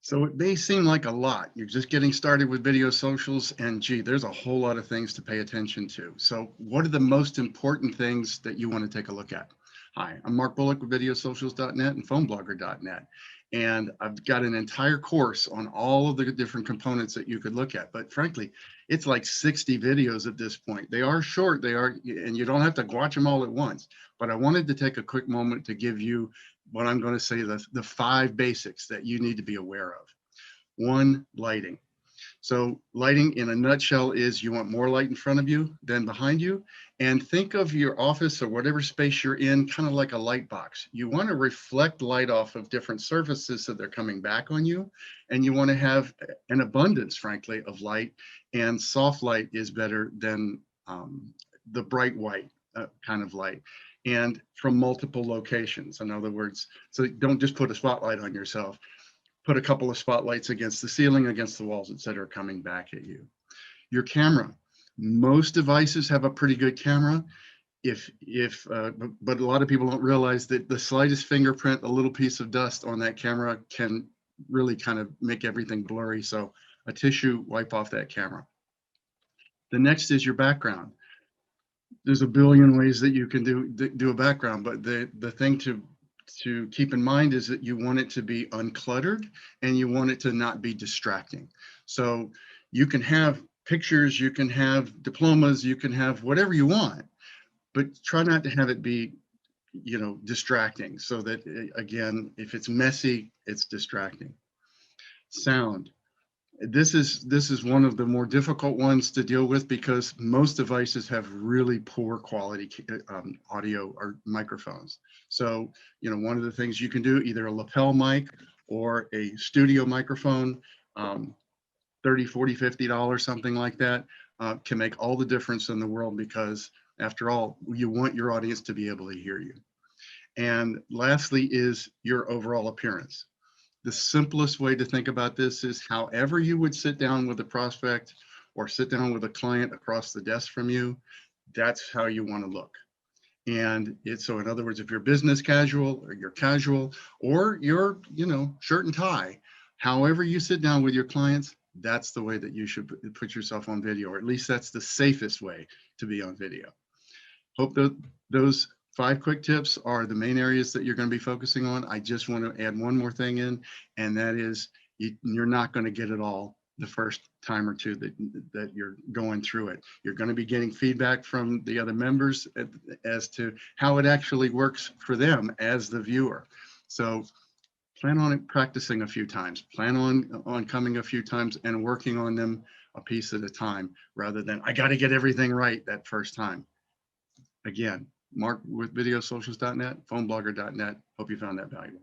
So it may seem like a lot. You're just getting started with video socials, and gee, there's a whole lot of things to pay attention to. So what are the most important things that you want to take a look at? Hi, I'm Mark Bullock with Videosocials.net and PhoneBlogger.net. And I've got an entire course on all of the different components that you could look at. But frankly, it's like 60 videos at this point. They are short, and you don't have to watch them all at once. But I wanted to take a quick moment to give you what I'm going to say the 5 basics that you need to be aware of. 1, lighting. So lighting in a nutshell is you want more light in front of you than behind you. And think of your office or whatever space you're in kind of like a light box. You want to reflect light off of different surfaces so they're coming back on you. And you want to have an abundance, frankly, of light. And soft light is better than the bright white kind of light. And from multiple locations. In other words, so don't just put a spotlight on yourself. Put a couple of spotlights against the ceiling, against the walls, et cetera, coming back at you. Your camera. Most devices have a pretty good camera. But a lot of people don't realize that the slightest fingerprint, a little piece of dust on that camera can really kind of make everything blurry. So a tissue, wipe off that camera. The next is your background. There's a billion ways that you can do a background, but the thing to keep in mind is that you want it to be uncluttered and you want it to not be distracting. So you can have pictures, you can have diplomas, you can have whatever you want, but try not to have it be, distracting, so that again, if it's messy, it's distracting. Sound. This is one of the more difficult ones to deal with because most devices have really poor quality audio or microphones. So, one of the things you can do, either a lapel mic or a studio microphone, $30, $40, $50, something like that, can make all the difference in the world because, after all, you want your audience to be able to hear you. And lastly is your overall appearance. The simplest way to think about this is however you would sit down with a prospect or sit down with a client across the desk from you, that's how you want to look. And so in other words, if you're business casual or you're casual or you're, shirt and tie, however you sit down with your clients, that's the way that you should put yourself on video, or at least that's the safest way to be on video. Hope that those 5 quick tips are the main areas that you're going to be focusing on. I just want to add one more thing in, and that is you're not going to get it all the first time or two that you're going through it. You're going to be getting feedback from the other members as to how it actually works for them as the viewer. So plan on it practicing a few times, plan on coming a few times and working on them a piece at a time, rather than I got to get everything right that first time. Again, Mark with Videosocials.net, PhoneBlogger.net. Hope you found that valuable.